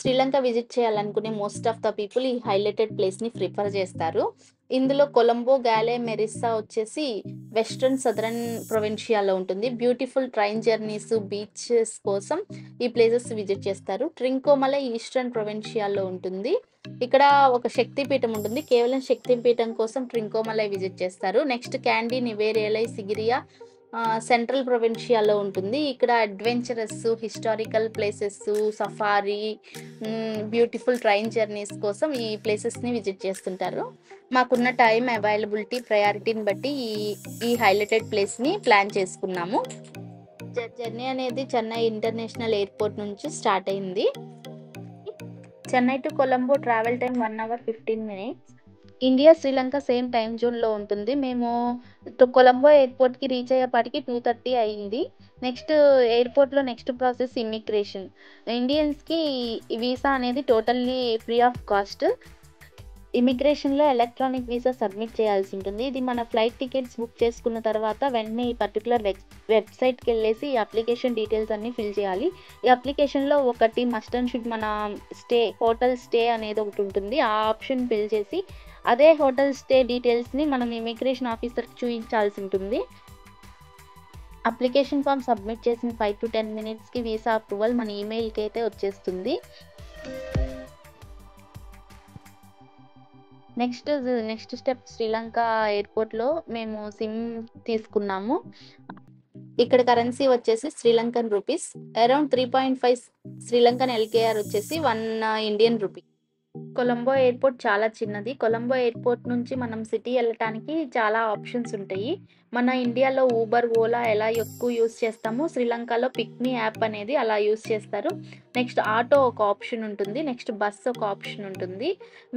Sri Lanka visit చేయాలనుకునే most of the people ఈ highlighted ప్లేస్‌ని ప్రిఫర్ చేస్తారు. ఇందులో కొలంబో, గాలే, మెరిస్సా వచ్చేసి వెస్టర్న్ సదరన్ ప్రొవిన్షియాలో ఉంటుంది. బ్యూటిఫుల్ ట్రైన్ జర్నీస్, బీచెస్ కోసం ఈ ప్లేసెస్ విజిట్ చేస్తారు. ట్రింకోమలై ఈస్టర్న్ ప్రొవిన్షియాలో ఉంటుంది. ఇక్కడ ఒక శక్తి పీఠం ఉంటుంది. కేవలం శక్తి పీఠం కోసం ట్రింకోమలై విజిట్ చేస్తారు. నెక్స్ట్ క్యాండీ, నివేరేలై, సిగిరియా సెంట్రల్ ప్రొవిన్షియాలో ఉంటుంది. ఇక్కడ adventurous, historical places, safari, beautiful train journeys కోసం ఈ ప్లేసెస్‌ని విజిట్ చేస్తుంటారు. మాకున్న టైం అవైలబిలిటీ, ప్రయారిటీని బట్టి ఈ హైలైటెడ్ ప్లేస్‌ని ప్లాన్ చేసుకున్నాము. జర్నీ అనేది చెన్నై ఇంటర్నేషనల్ ఎయిర్‌పోర్ట్ నుంచి స్టార్ట్ అయింది. Chennai to Colombo travel time 1 hour 15 minutes. India, Sri Lanka same time జోన్‌లో ఉంటుంది. మేము కొలంబో ఎయిర్‌పోర్ట్‌కి రీచ్ అయ్యేపాటికి 2:30 అయింది. నెక్స్ట్ ఎయిర్‌పోర్ట్‌లో నెక్స్ట్ ప్రాసెస్ ఇమ్మిగ్రేషన్. ఇండియన్స్‌కి వీసా అనేది టోటల్లీ ఫ్రీ ఆఫ్ కాస్ట్. ఇమిగ్రేషన్‌లో ఎలక్ట్రానిక్ వీసా సబ్మిట్ చేయాల్సి ఉంటుంది. ఇది మన ఫ్లైట్ టికెట్స్ బుక్ చేసుకున్న తర్వాత వెంటనే ఈ పర్టిక్యులర్ వెబ్‌సైట్‌కెళ్ళేసి ఈ అప్లికేషన్ డీటెయిల్స్ అన్నీ ఫిల్ చేయాలి. ఈ అప్లికేషన్‌లో ఒకటి మస్ట్ అండ్ షుడ్ మన హోటల్ స్టే అనేది ఒకటి ఉంటుంది. ఆ ఆప్షన్ ఫిల్ చేసి అదే హోటల్ స్టే డీటెయిల్స్‌ని మనం ఇమిగ్రేషన్ ఆఫీసర్‌కి చూయించాల్సి ఉంటుంది. అప్లికేషన్ ఫార్మ్ సబ్మిట్ చేసిన 5-10 మినిట్స్‌కి వీసా అప్రూవల్ మన ఈమెయిల్‌కి అయితే వచ్చేస్తుంది. నెక్స్ట్ స్టెప్ శ్రీలంక ఎయిర్‌పోర్ట్‌లో మేము సిమ్ తీసుకున్నాము. ఇక్కడ కరెన్సీ వచ్చేసి Sri Lankan rupees. Around 3.5 Sri Lankan LKR వచ్చేసి 1 ఇండియన్ రూపీ. కొలంబో ఎయిర్‌పోర్ట్ చాలా చిన్నది. కొలంబో ఎయిర్‌పోర్ట్ నుంచి మనం సిటీ ఎళ్ళటానికి చాలా ఆప్షన్స్ ఉంటాయి. మన ఇండియాలో ఊబర్, ఓలా ఎలా ఎక్కువ యూజ్ చేస్తామో శ్రీలంకలో పిక్‌మీ యాప్ అనేది అలా యూజ్ చేస్తారు. నెక్స్ట్ ఆటో ఒక ఆప్షన్ ఉంటుంది. నెక్స్ట్ బస్ ఒక ఆప్షన్ ఉంటుంది.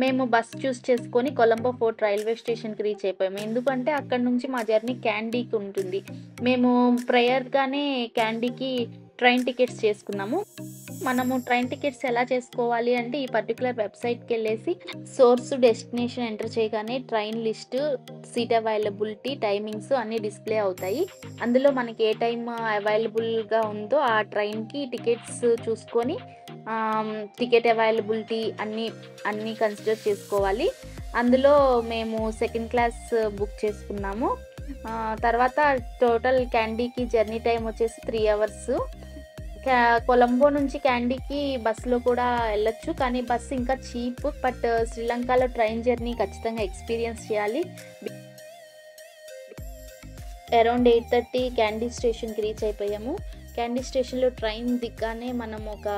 మేము బస్ చూస్ చేసుకొని కొలంబో ఫోర్ట్ రైల్వే స్టేషన్‌కి రీచ్ అయిపోయాము. ఎందుకంటే అక్కడి నుంచి మా జర్నీ క్యాండీకి ఉంటుంది. మేము ప్రయర్‌గానే క్యాండీకి ట్రైన్ టికెట్స్ చేసుకున్నాము. మనము ట్రైన్ టికెట్స్ ఎలా చేసుకోవాలి అంటే ఈ పర్టిక్యులర్ వెబ్‌సైట్‌కెళ్ళేసి సోర్స్, డెస్టినేషన్ ఎంటర్ చేయగానే train list, seat availability, timings అన్నీ డిస్‌ప్లే అవుతాయి. అందులో మనకి ఏ టైమ్ అవైలబుల్‌గా ఉందో ఆ ట్రైన్‌కి టికెట్స్ చూసుకొని టికెట్ అవైలబిలిటీ అన్నీ కన్సిడర్ చేసుకోవాలి. అందులో మేము సెకండ్ క్లాస్ బుక్ చేసుకున్నాము. తర్వాత టోటల్ క్యాండీకి జర్నీ టైం వచ్చేసి 3 అవర్స్. కొలంబో నుంచి క్యాండీకి బస్సులో కూడా వెళ్ళొచ్చు. కానీ బస్సు ఇంకా చీప్. బట్ శ్రీలంకలో ట్రైన్ జర్నీ ఖచ్చితంగా ఎక్స్‌పీరియన్స్ చేయాలి. అరౌండ్ 8:30 క్యాండీ స్టేషన్‌కి రీచ్ అయిపోయాము. క్యాండీ స్టేషన్‌లో ట్రైన్ దిగ్గానే మనం ఒక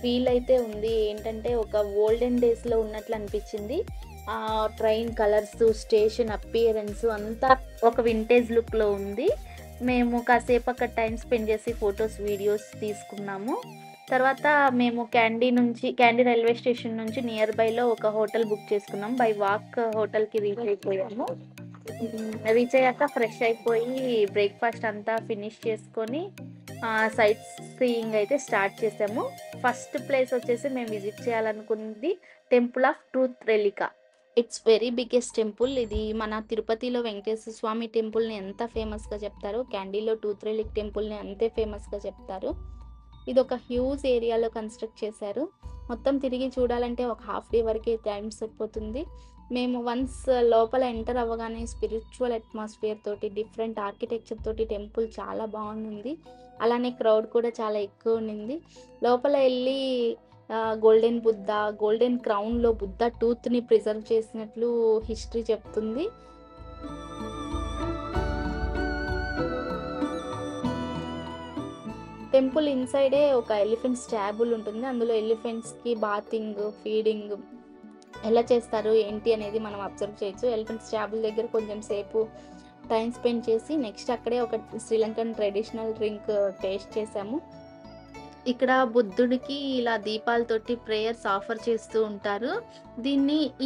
ఫీల్ అయితే ఉంది. ఏంటంటే ఒక ఓల్డెన్ డేస్‌లో ఉన్నట్లు అనిపించింది. ట్రైన్ కలర్స్, స్టేషన్ అపియరెన్స్ అంతా ఒక వింటేజ్ లుక్‌లో ఉంది. మేము కాసేపు అక్కడ టైం స్పెండ్ చేసి ఫోటోస్, వీడియోస్ తీసుకున్నాము. తర్వాత మేము క్యాండీ రైల్వే స్టేషన్ నుంచి నియర్ బైలో ఒక హోటల్ బుక్ చేసుకున్నాం. బై వాక్ హోటల్‌కి రీచ్ అయిపోయాము. రీచ్ అయ్యాక ఫ్రెష్ అయిపోయి బ్రేక్‌ఫాస్ట్ అంతా ఫినిష్ చేసుకొని సైట్ సీయింగ్ అయితే స్టార్ట్ చేసాము. ఫస్ట్ ప్లేస్ వచ్చేసి మేము విజిట్ చేయాలనుకున్నది temple of truth relic. It's very biggest temple. ఇది మన తిరుపతిలో వెంకటేశ్వర స్వామి టెంపుల్‌ని ఎంత ఫేమస్‌గా చెప్తారో క్యాండీలో ట్రూత్ రెలిక్ టెంపుల్‌ని అంతే ఫేమస్‌గా చెప్తారు. ఇది ఒక హ్యూజ్ ఏరియాలో కన్‌స్ట్రక్ట్ చేశారు. మొత్తం తిరిగి చూడాలంటే ఒక హాఫ్ డే వరకే టైం సరిపోతుంది. మేము వన్స్ లోపల ఎంటర్ అవ్వగానే స్పిరిచువల్ అట్మాస్ఫియర్ తోటి, డిఫరెంట్ ఆర్కిటెక్చర్ తోటి టెంపుల్ చాలా బాగుంది. అలానే క్రౌడ్ కూడా చాలా ఎక్కువ ఉండింది. లోపల వెళ్ళి గోల్డెన్ క్రౌన్‌లో బుద్ధ టూత్‌ని ప్రిజర్వ్ చేసినట్లు హిస్టరీ చెప్తుంది. టెంపుల్ ఇన్‌సైడే ఒక ఎలిఫెంట్ స్టాబుల్ ఉంటుంది. అందులో ఎలిఫెంట్స్‌కి బాతింగ్, ఫీడింగ్ ఎలా చేస్తారు ఏంటి అనేది మనం అబ్జర్వ్ చేయొచ్చు. ఎలిఫెంట్ స్టాబుల్ దగ్గర కొంచెం సేపు టైం స్పెండ్ చేసి నెక్స్ట్ అక్కడే ఒక శ్రీలంకన్ ట్రెడిషనల్ డ్రింక్ టేస్ట్ చేసాము. ఇక్కడ బుద్ధుడికి ఇలా దీపాలతోటి ప్రేయర్స్ ఆఫర్ చేస్తూ ఉంటారు.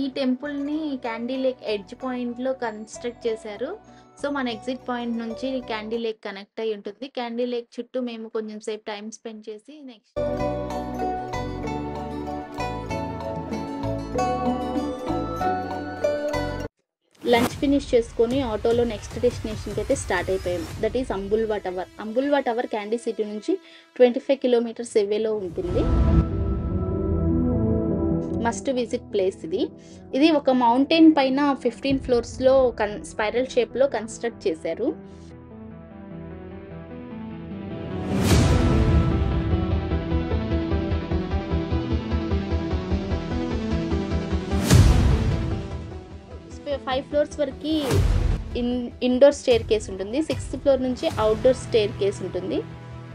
ఈ టెంపుల్‌ని క్యాండీ లేక్ ఎడ్జ్ పాయింట్‌లో కన్‌స్ట్రక్ట్ చేశారు. సో, మన ఎగ్జిట్ పాయింట్ నుంచి క్యాండీ లేక్ కనెక్ట్ అయ్యి ఉంటుంది. క్యాండీ లేక్ చుట్టూ మేము కొంచెం సేపు టైం స్పెండ్ చేసి నెక్స్ట్ లంచ్ ఫినిష్ చేసుకొని ఆటోలో నెక్స్ట్ డెస్టినేషన్‌కి అయితే స్టార్ట్ అయిపోయాం. That is Ambuluwawa tower. Ambuluwawa tower Kandy city నుంచి 25 కిలోమీటర్స్ అవేలో ఉంటుంది. మస్ట్ విజిట్ ప్లేస్ ఇది. ఇది ఒక మౌంటైన్ పైన 15 ఫ్లోర్స్‌లో స్పైరల్ షేప్‌లో కన్‌స్ట్రక్ట్ చేశారు. ఫైవ్ ఫ్లోర్స్ వరకి ఇండోర్ స్టేర్ కేస్ ఉంటుంది. 6th ఫ్లోర్ నుంచి అవుట్‌డోర్ స్టేర్ కేస్ ఉంటుంది.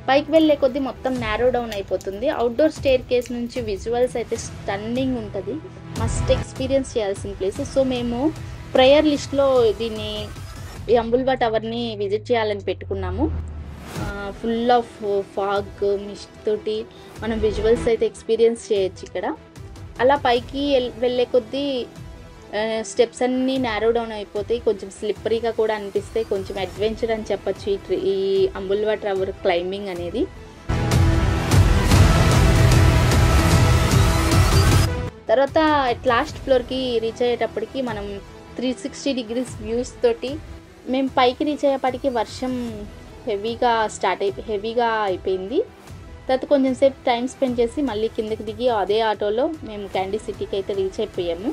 పైకి వెళ్ళే కొద్దీ మొత్తం నారో డౌన్ అయిపోతుంది. అవుట్‌డోర్ స్టేర్ కేస్ నుంచి విజువల్స్ అయితే స్టన్నింగ్ ఉంటది. మస్ట్ ఎక్స్‌పీరియన్స్ చేయాల్సిన ప్లేస్. సో మేము ప్రేయర్ లిస్ట్‌లో దీన్ని ఈ అంబుల్వా టవర్‌ని విజిట్ చేయాలని పెట్టుకున్నాము. ఫుల్ ఆఫ్ ఫాగ్, మిస్ట్ తోటి మనం విజువల్స్ అయితే ఎక్స్‌పీరియన్స్ చేయొచ్చు ఇక్కడ. అలా పైకి వెళ్ళే కొద్దీ స్టెప్స్ అన్నీ నారో డౌన్ అయిపోతాయి. కొంచెం స్లిప్పరీగా కూడా అనిపిస్తాయి. కొంచెం అడ్వెంచర్ అని చెప్పొచ్చు ఈ అంబుల్వా టవర్ క్లైంబింగ్ అనేది. తర్వాత లాస్ట్ ఫ్లోర్‌కి రీచ్ అయ్యేటప్పటికి మనం 360 డిగ్రీస్ వ్యూస్ తోటి మేము పైకి రీచ్ అయ్యేపటికి వర్షం హెవీగా అయిపోయింది. తర్వాత కొంచెం సేపు టైం స్పెండ్ చేసి మళ్ళీ కిందకి దిగి అదే ఆటోలో మేము క్యాండీ సిటీకి అయితే రీచ్ అయిపోయాము.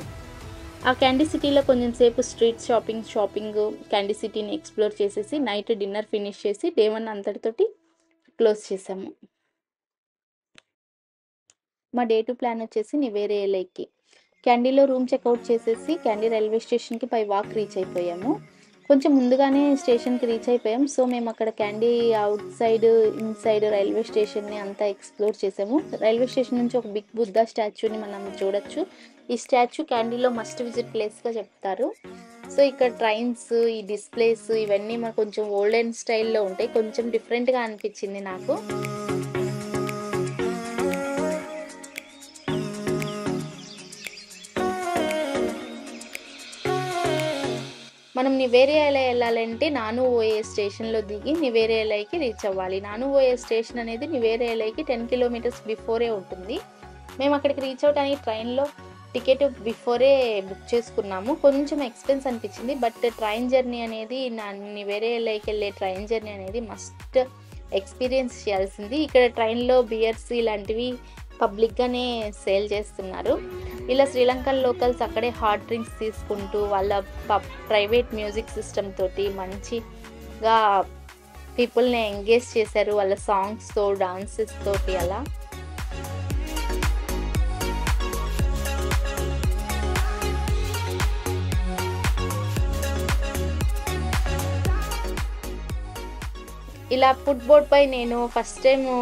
ఆ క్యాండీ సిటీలో కొంచెం సేపు స్ట్రీట్ షాపింగ్ క్యాండీ సిటీని ఎక్స్ప్లోర్ చేసేసి నైట్ డిన్నర్ ఫినిష్ చేసి డే 1 అంతటితోటి క్లోజ్ చేసాము. మా డే 2 ప్లాన్ వచ్చేసి నివేరే లేక్‌కి. క్యాండీలో రూమ్ చెక్అవుట్ చేసేసి క్యాండీ రైల్వే స్టేషన్‌కి బై వాక్ రీచ్ అయిపోయాము. కొంచెం ముందుగానే స్టేషన్‌కి రీచ్ అయిపోయాం. సో మేము అక్కడ Kandy outside, inside railway స్టేషన్‌ని అంతా ఎక్స్ప్లోర్ చేసాము. రైల్వే స్టేషన్ నుంచి ఒక బిగ్ బుద్ధా స్టాచ్యూని మనం చూడొచ్చు. ఈ స్టాచ్యూ క్యాండీలో మస్ట్ విజిట్ ప్లేస్‌గా చెప్తారు. సో ఇక్కడ ట్రైన్స్, ఈ డిస్ప్లేస్ ఇవన్నీ మనకు కొంచెం ఓల్డెన్ స్టైల్‌లో ఉంటాయి. కొంచెం డిఫరెంట్‌గా అనిపించింది నాకు. మనం నివేరేలా వెళ్ళాలంటే నానుఓఏ స్టేషన్‌లో దిగి నివేరేలాకి రీచ్ అవ్వాలి. నానుఓఏ స్టేషన్ అనేది నివేరేలాకి 10 కిలోమీటర్స్ బిఫోరే ఉంటుంది. మేము అక్కడికి రీచ్ అవ్వడానికి ట్రైన్‌లో టికెట్ బిఫోరే బుక్ చేసుకున్నాము. కొంచెం ఎక్స్‌పెన్స్ అనిపించింది. బట్ ట్రైన్ జర్నీ అనేది నివేరేలాకి వెళ్ళే ట్రైన్ జర్నీ అనేది మస్ట్ ఎక్స్‌పీరియన్స్ చేయాల్సింది. ఇక్కడ ట్రైన్‌లో బియర్స్ ఇలాంటివి పబ్లిక్‌గానే సేల్ చేస్తున్నారు. ఇలా శ్రీలంకన్ లోకల్స్ అక్కడే హాట్ డ్రింక్స్ తీసుకుంటూ వాళ్ళ ప్రైవేట్ మ్యూజిక్ సిస్టమ్ తోటి మంచిగా పీపుల్ని ఎంగేజ్ చేశారు. వాళ్ళ సాంగ్స్‌తో, డాన్సెస్ తోటి అలా. ఇలా ఫుడ్ బోర్డ్‌పై నేను ఫస్ట్ టైము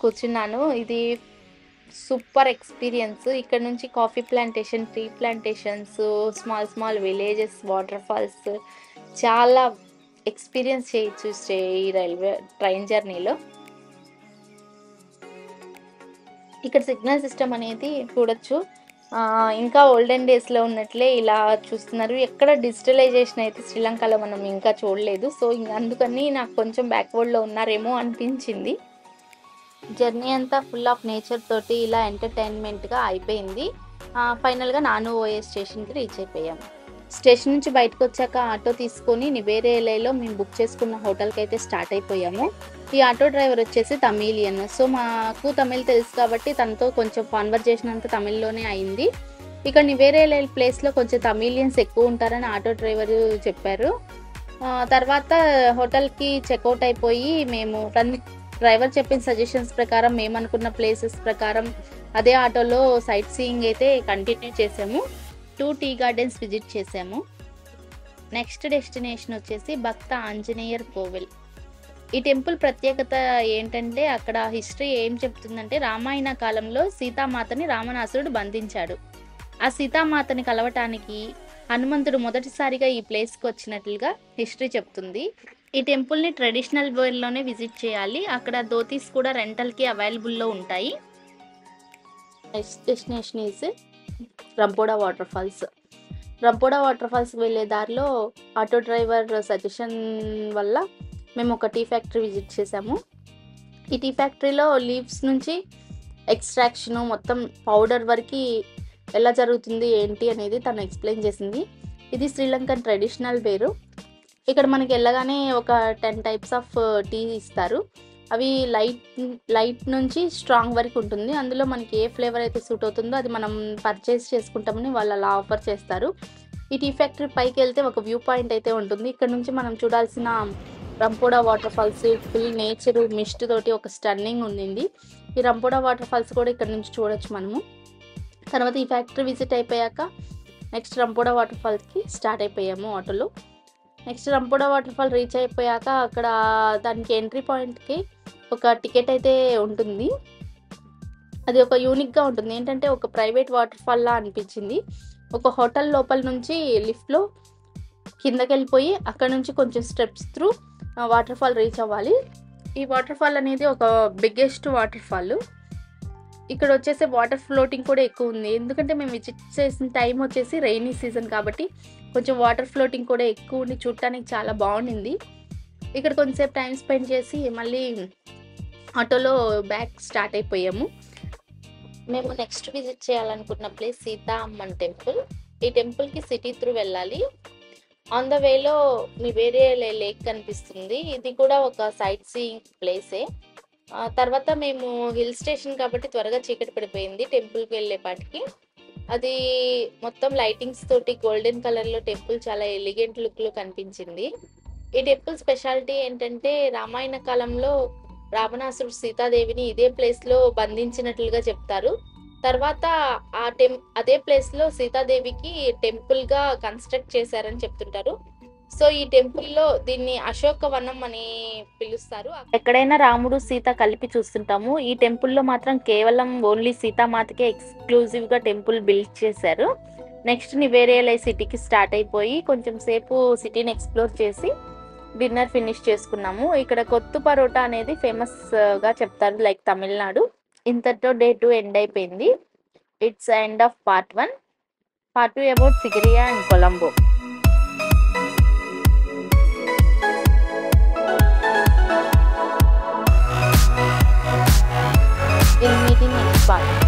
కూర్చున్నాను. ఇది సూపర్ ఎక్స్‌పీరియన్స్. ఇక్కడ నుంచి coffee plantation, tea plantations, small villages, waterfalls చాలా ఎక్స్‌పీరియన్స్ చేయొచ్చు ఈ ట్రైన్ జర్నీలో. ఇక్కడ సిగ్నల్ సిస్టమ్ అనేది చూడొచ్చు. ఇంకా ఓల్డెన్ డేస్‌లో ఉన్నట్లే ఇలా చూస్తున్నారు. ఎక్కడ డిజిటలైజేషన్ అయితే శ్రీలంకలో మనం ఇంకా చూడలేదు. సో అందుకని నాకు కొంచెం బ్యాక్వర్డ్‌లో ఉన్నారేమో అనిపించింది. జర్నీ అంతా ఫుల్ ఆఫ్ నేచర్ తోటి ఇలా ఎంటర్టైన్మెంట్‌గా అయిపోయింది. ఫైనల్‌గా నానుఓఏ స్టేషన్‌కి రీచ్ అయిపోయాము. స్టేషన్ నుంచి బయటకు వచ్చాక ఆటో తీసుకొని నివేరేలాలో మేము బుక్ చేసుకున్న హోటల్‌కి అయితే స్టార్ట్ అయిపోయాము. ఈ ఆటో డ్రైవర్ వచ్చేసి తమిళియన్. సో మాకు తమిళ్ తెలుసు కాబట్టి తనతో కొంచెం కాన్వర్జేషన్ అంతా తమిళ్‌లోనే అయింది. ఇక్కడ నివేరేలా ప్లేస్‌లో కొంచెం తమిళియన్స్ ఎక్కువ ఉంటారని ఆటో డ్రైవర్ చెప్పారు. తర్వాత హోటల్‌కి చెక్అవుట్ అయిపోయి మేము డ్రైవర్ చెప్పిన సజెషన్స్ ప్రకారం మేము అనుకున్న ప్లేసెస్ ప్రకారం అదే ఆటోలో సైట్ సీయింగ్ అయితే కంటిన్యూ చేసాము. 2 టీ గార్డెన్స్ విజిట్ చేసాము. నెక్స్ట్ డెస్టినేషన్ వచ్చేసి భక్త ఆంజనేయర్ కోవిల్. ఈ టెంపుల్ ప్రత్యేకత ఏంటంటే అక్కడ హిస్టరీ ఏం చెప్తుందంటే రామాయణ కాలంలో సీతామాతని రావణాసురుడు బంధించాడు. ఆ సీతామాతని కలవటానికి హనుమంతుడు మొదటిసారిగా ఈ ప్లేస్కి వచ్చినట్లుగా హిస్టరీ చెప్తుంది. ఈ టెంపుల్ని ట్రెడిషనల్ వేర్లోనే విజిట్ చేయాలి. అక్కడ ధోతీస్ కూడా రెంటల్కి అవైలబుల్లో ఉంటాయి. Next destination is Ramboda water falls. Ramboda water ఫాల్స్కి వెళ్ళే దారిలో ఆటో డ్రైవర్ సజెషన్ వల్ల మేము ఒక టీ ఫ్యాక్టరీ విజిట్ చేసాము. ఈ టీ ఫ్యాక్టరీలో లీవ్స్ నుంచి ఎక్స్ట్రాక్షను మొత్తం పౌడర్ వరకు ఎలా జరుగుతుంది ఏంటి అనేది తను ఎక్స్ప్లెయిన్ చేసింది. ఇది శ్రీలంకన్ ట్రెడిషనల్ వేరు. ఇక్కడ మనకి వెళ్ళగానే ఒక 10 టైప్స్ ఆఫ్ టీ ఇస్తారు. అవి లైట్ నుంచి స్ట్రాంగ్ వరకు ఉంటుంది. అందులో మనకి ఏ ఫ్లేవర్ అయితే సూట్ అవుతుందో అది మనం పర్చేస్ చేసుకుంటామని వాళ్ళు అలా ఆఫర్ చేస్తారు. ఈ టీ ఫ్యాక్టరీ పైకెళ్తే ఒక వ్యూ పాయింట్ అయితే ఉంటుంది. ఇక్కడ నుంచి మనం చూడాల్సిన Ramboda water falls, full nature, mist తోటి ఒక స్టన్నింగ్ ఉండింది. ఈ రంపోడా వాటర్ ఫాల్స్ కూడా ఇక్కడ నుంచి చూడొచ్చు మనము. తర్వాత ఈ ఫ్యాక్టరీ విజిట్ అయిపోయాక నెక్స్ట్ రంపోడా వాటర్ ఫాల్స్కి స్టార్ట్ అయిపోయాము ఆటోలో. నెక్స్ట్ రంపోడా వాటర్ ఫాల్ రీచ్ అయిపోయాక అక్కడ దానికి ఎంట్రీ పాయింట్కి ఒక టికెట్ అయితే ఉంటుంది. అది ఒక యూనిక్గా ఉంటుంది. ఏంటంటే ఒక ప్రైవేట్ వాటర్ ఫాల్లా అనిపించింది. ఒక హోటల్ లోపల నుంచి లిఫ్ట్లో కిందకి వెళ్ళిపోయి అక్కడ నుంచి కొంచెం steps through water fall reach అవ్వాలి. ఈ వాటర్ ఫాల్ అనేది ఒక బిగ్గెస్ట్ వాటర్ ఫాల్. ఇక్కడ వచ్చేసి వాటర్ ఫ్లోటింగ్ కూడా ఎక్కువ ఉంది. ఎందుకంటే మేము విజిట్ చేసిన టైం వచ్చేసి రైనీ సీజన్ కాబట్టి కొంచెం వాటర్ ఫ్లోటింగ్ కూడా ఎక్కువ ఉండి చూడటానికి చాలా బాగుండింది. ఇక్కడ కొంచెంసేపు టైం స్పెండ్ చేసి మళ్ళీ ఆటోలో బ్యాక్ స్టార్ట్ అయిపోయాము. మేము నెక్స్ట్ విజిట్ చేయాలనుకున్న ప్లేస్ సీతా అమ్మన్ టెంపుల్. ఈ టెంపుల్కి సిటీ త్రూ వెళ్ళాలి. ఆన్ ద వేలో మీ వేరే లేక్ కనిపిస్తుంది. ఇది కూడా ఒక సైట్ సీయింగ్ ప్లేసే. తర్వాత మేము హిల్ స్టేషన్ కాబట్టి త్వరగా చీకటి పడిపోయింది టెంపుల్కి వెళ్ళేపాటికి. అది మొత్తం లైటింగ్స్ తోటి గోల్డెన్ కలర్లో టెంపుల్ చాలా ఎలిగెంట్ లుక్లో కనిపించింది. ఈ టెంపుల్ స్పెషాలిటీ ఏంటంటే రామాయణ కాలంలో రావణాసురుడు సీతాదేవిని ఇదే ప్లేస్లో బంధించినట్లుగా చెప్తారు. తర్వాత అదే ప్లేస్లో సీతాదేవికి టెంపుల్గా కన్స్ట్రక్ట్ చేశారని చెప్తుంటారు. సో ఈ టెంపుల్లో దీన్ని అశోకవనం అని పిలుస్తారు. ఎక్కడైనా రాముడు సీత కలిపి చూస్తుంటాము. ఈ టెంపుల్లో మాత్రం కేవలం ఓన్లీ సీతామాతకే ఎక్స్క్లూజివ్గా టెంపుల్ బిల్డ్ చేశారు. నెక్స్ట్ నివేరియలై సిటీకి స్టార్ట్ అయిపోయి కొంచెం సేపు సిటీని ఎక్స్ప్లోర్ చేసి డిన్నర్ ఫినిష్ చేసుకున్నాము. ఇక్కడ కొత్తు పరోటా అనేది ఫేమస్గా చెప్తారు, లైక్ తమిళనాడు. ఇంతటితో డే 2 ఎండ్ అయిపోయింది. It's end of part 1. Part 2 about Sigiriya and Colombo. We'll meet in next part.